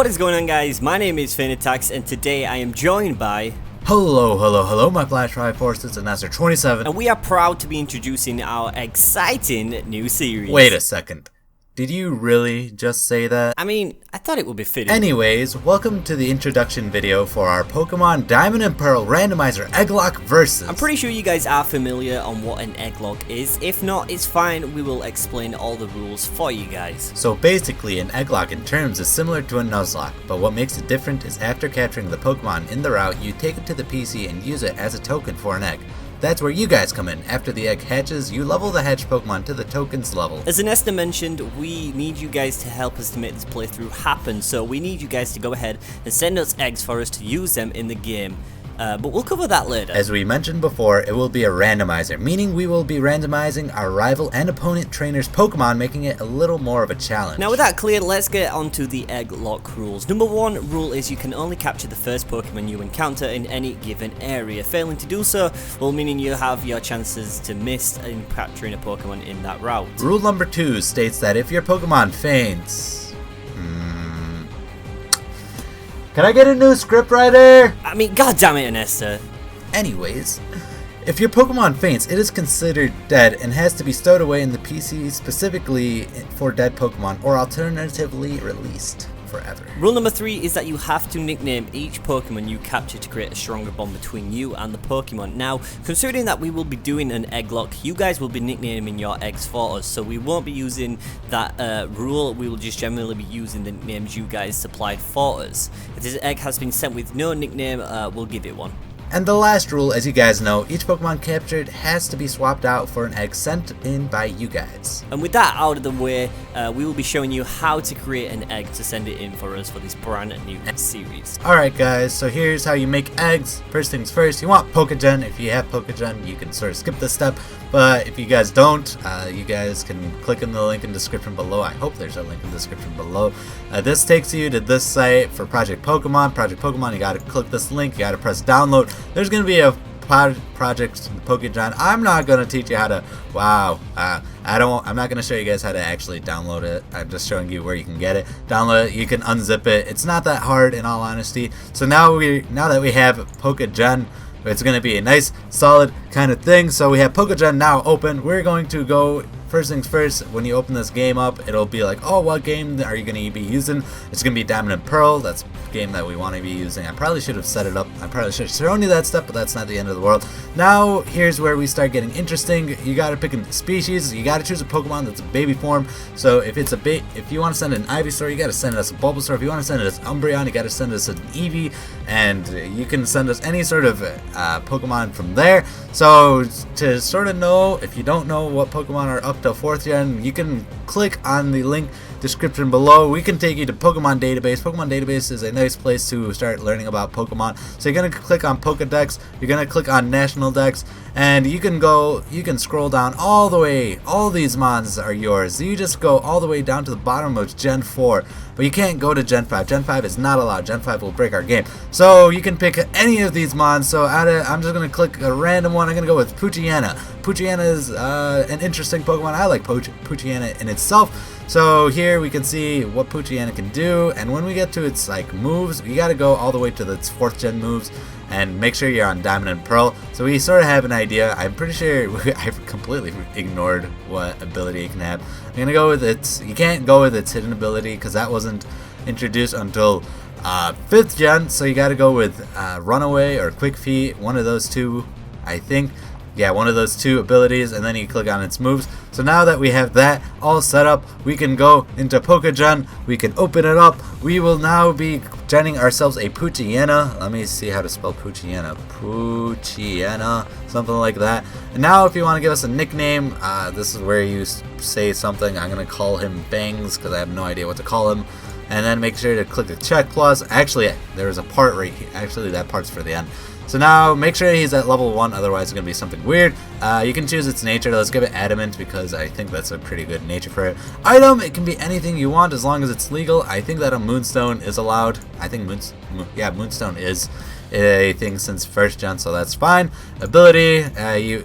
What is going on, guys? My name is FeintAttacks, and today I am joined by... Hello, my Flash Fire Forces, Enestor27. And we are proud to be introducing our exciting new series. Wait a second. Did you really just say that? I mean, I thought it would be fitting. Anyways, welcome to the introduction video for our Pokemon Diamond and Pearl Randomizer Egglocke Versus. I'm pretty sure you guys are familiar on what an Egglocke is. If not, it's fine. We will explain all the rules for you guys. So basically, an Egglocke in terms is similar to a Nuzlocke, but what makes it different is after capturing the Pokemon in the route, you take it to the PC and use it as a token for an egg. That's where you guys come in. After the egg hatches, you level the hatched Pokemon to the tokens level. As Enestor mentioned, we need you guys to help us to make this playthrough happen, so we need you guys to go ahead and send us eggs for us to use them in the game. But we'll cover that later. As we mentioned before, it will be a randomizer, meaning we will be randomizing our rival and opponent trainers' Pokemon, making it a little more of a challenge. Now with that clear, let's get on to the Egglocke rules. Number one rule is you can only capture the first Pokemon you encounter in any given area. Failing to do so, well, meaning you have your chances to miss in capturing a Pokemon in that route. Rule number 2 states that if your Pokemon faints... Can I get a new scriptwriter? I mean, god damn it, Enestor. Anyways, if your Pokemon faints, it is considered dead and has to be stowed away in the PC specifically for dead Pokemon, or alternatively released forever. Rule number 3 is that you have to nickname each Pokemon you capture to create a stronger bond between you and the Pokemon. Now, considering that we will be doing an Egglocke, you guys will be nicknaming your eggs for us, so we won't be using that rule. We will just generally be using the nicknames you guys supplied for us. If this egg has been sent with no nickname, we'll give it one. And the last rule, as you guys know, each Pokemon captured has to be swapped out for an egg sent in by you guys. And with that out of the way, we will be showing you how to create an egg to send it in for us for this brand new series. Alright guys, so here's how you make eggs. First things first, you want Pokegen. If you have Pokegen, you can sort of skip this step. But if you guys don't, you guys can click in the link in the description below. I hope there's a link in the description below. This takes you to this site for Project Pokemon. Project Pokemon, you gotta click this link, you gotta press download. There's gonna be a project Pokemon. I'm not gonna teach you how to. I'm not gonna show you guys how to actually download it. I'm just showing you where you can get it. Download it. You can unzip it. It's not that hard, in all honesty. So now that we have Pokegen, it's gonna be a nice, solid kind of thing. So we have Pokegen now open. We're going to go. First things first, when you open this game up, it'll be like, oh, what game are you going to be using? It's going to be Diamond and Pearl. That's the game that we want to be using. I probably should have set it up. I probably should have shown you that step, but that's not the end of the world. Now, here's where we start getting interesting. You got to pick a species. You got to choose a Pokemon that's a baby form. So if it's if you want to send an Ivysaur, you got to send us a Bulbasaur. If you want to send us Umbreon, you got to send us an Eevee. And you can send us any sort of Pokemon from there. So to sort of know, if you don't know what Pokemon are up to 4th gen, you can click on the link description below. We can take you to Pokemon Database. Pokemon Database is a nice place to start learning about Pokemon. So you're going to click on Pokedex, you're going to click on National Dex, and you can scroll down all the way. All these mons are yours. You just go all the way down to the bottom of Gen 4. But you can't go to Gen 5. Gen 5 is not allowed. Gen 5 will break our game. So you can pick any of these mons. So I'm just going to click a random one. I'm going to go with Poochyena. Poochyena is an interesting Pokemon. I like Poochyena in itself. So here we can see what Poochyena can do. And when we get to its moves, you got to go all the way to its 4th gen moves. And make sure you're on Diamond and Pearl. So we sort of have an idea. I'm pretty sure I've completely ignored what ability it can have. I'm going to go with its... You can't go with its hidden ability because that wasn't introduced until 5th gen. So you got to go with Runaway or Quick Feet. One of those two, I think. Yeah, one of those two abilities, and then you click on its moves. So now that we have that all set up, we can go into Pokegen. We can open it up. We will now be genning ourselves a Poochyena. Let me see how to spell Poochyena. Poochyena, something like that. And now if you want to give us a nickname, this is where you say something. I'm going to call him Bangs because I have no idea what to call him. And then make sure to click the check plus. Actually, there's a part right here. Actually, that part's for the end. So now, make sure he's at level 1, otherwise it's going to be something weird. You can choose its nature. Let's give it Adamant because I think that's a pretty good nature for it. Item, it can be anything you want as long as it's legal. I think that a Moonstone is allowed. I think Moonstone is a thing since 1st gen, so that's fine. Ability,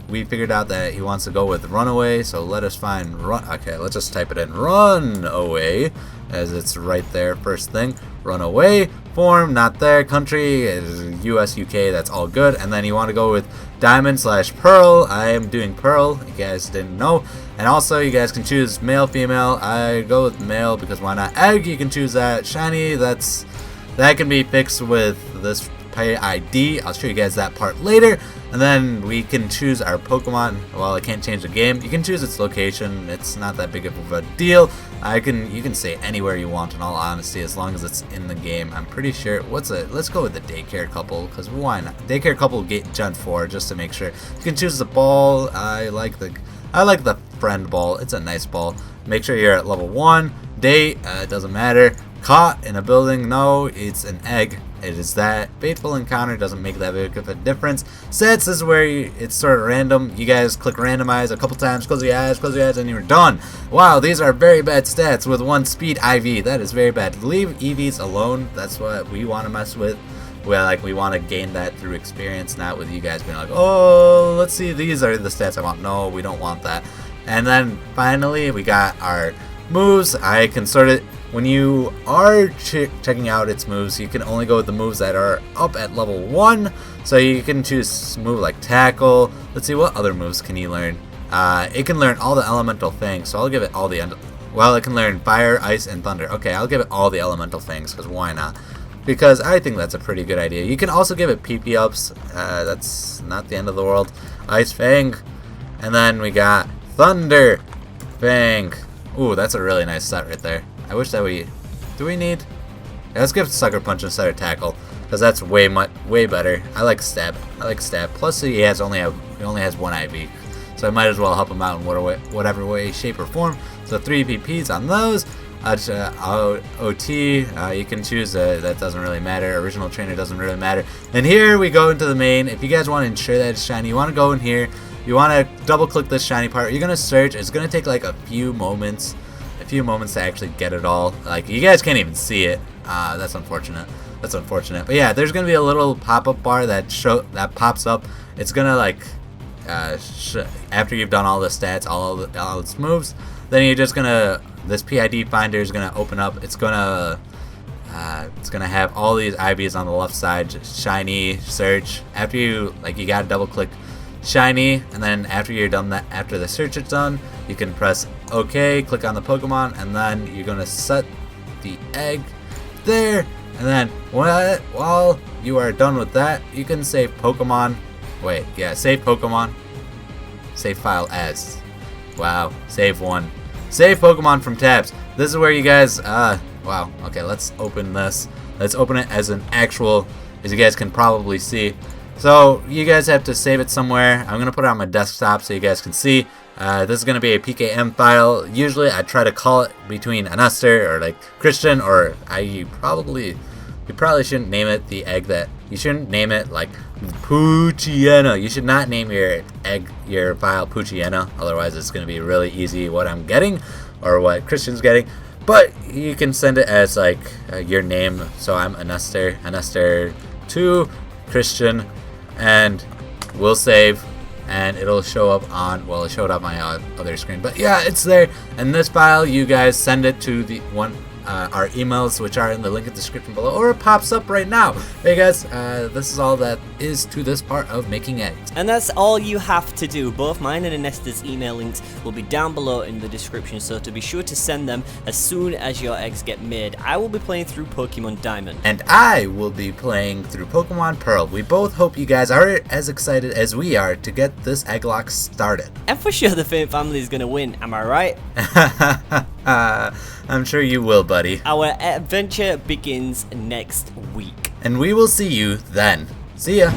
we figured out that he wants to go with Runaway, so let us find Okay, let's just type it in. Run away, as it's right there, first thing. run away form, not there. Country is US, UK, that's all good. And then you want to go with diamond / pearl. I am doing pearl, you guys didn't know. And also you guys can choose male, female. I go with male because why not? Egg, you can choose that. Shiny, that can be fixed with this pay ID. I'll show you guys that part later. And then we can choose our Pokemon. Well, I can't change the game. You can choose its location. It's not that big of a deal. You can say anywhere you want, in all honesty, as long as it's in the game. I'm pretty sure. Let's go with the daycare couple, because why not? Daycare couple get Gen 4 just to make sure. You can choose the ball. I like the friend ball. It's a nice ball. Make sure you're at level 1. Date, it doesn't matter. Caught in a building, no, it's an egg. It is that. Fateful encounter doesn't make that big of a difference. Sets, this is where it's sort of random. You guys click randomize a couple times, close your eyes, and you're done. Wow, these are very bad stats with 1 speed IV. That is very bad. Leave EVs alone. That's what we want to mess with. Well, we want to gain that through experience, not with you guys being like, oh, let's see, these are the stats I want. No, we don't want that. And then finally, we got our moves. I can sort of, when you are checking out its moves, you can only go with the moves that are up at level 1. So you can choose move like tackle. Let's see, what other moves can you learn? It can learn all the elemental things, so I'll give it all the it can learn fire, ice, and thunder. Okay, I'll give it all the elemental things, because why not? Because I think that's a pretty good idea. You can also give it PP ups. That's not the end of the world. Ice Fang. And then we got Thunder Fang. Ooh, that's a really nice set right there. I wish that do we need? Yeah, let's give Sucker Punch instead of Tackle, because that's way better. I like Stab. Plus he only has 1 IV, so I might as well help him out in whatever way, shape, or form. So 3 PPs on those. OT, you can choose. That doesn't really matter. Original Trainer doesn't really matter. And here we go into the main. If you guys want to ensure that it's shiny, you want to go in here. You want to double click this shiny part. You're gonna search. It's gonna take like a few moments to actually get it all. Like, you guys can't even see it. That's unfortunate. But yeah, there's gonna be a little pop-up bar that pops up. It's gonna like after you've done all the stats, all its moves, then you're just gonna, this PID finder is gonna open up. It's gonna have all these IVs on the left side. Shiny, search. After you gotta double click shiny, and then after you're done that, after the search is done, you can press OK, click on the Pokemon, and then you're gonna set the egg there. And then while you are done with that, you can save Pokemon. Save Pokemon. Save file as. Wow, save one. Save Pokemon from tabs. This is where you guys. Wow. Okay, let's open this. Let's open it as an actual, as you guys can probably see. So you guys have to save it somewhere. I'm gonna put it on my desktop so you guys can see. This is gonna be a PKM file. Usually I try to call it between Enestor or like Christian, or you probably shouldn't name it the egg that. You shouldn't name it like Poochyena. You should not name your file Poochyena. Otherwise it's gonna be really easy what I'm getting or what Christian's getting. But you can send it as like your name. So I'm Enestor 2 Christian. And we'll save, and it'll show up on, well, it showed up on my other screen, but yeah, it's there. And this file, you guys send it to the our emails, which are in the link in the description below, or it pops up right now. Hey guys, this is all that is to this part of making eggs. And that's all you have to do. Both mine and Enestor's email links will be down below in the description, so to be sure to send them as soon as your eggs get made. I will be playing through Pokemon Diamond. And I will be playing through Pokemon Pearl. We both hope you guys are as excited as we are to get this Egglocke started. And for sure the Feint family is going to win, am I right? I'm sure you will, buddy. Our adventure begins next week. And we will see you then. See ya.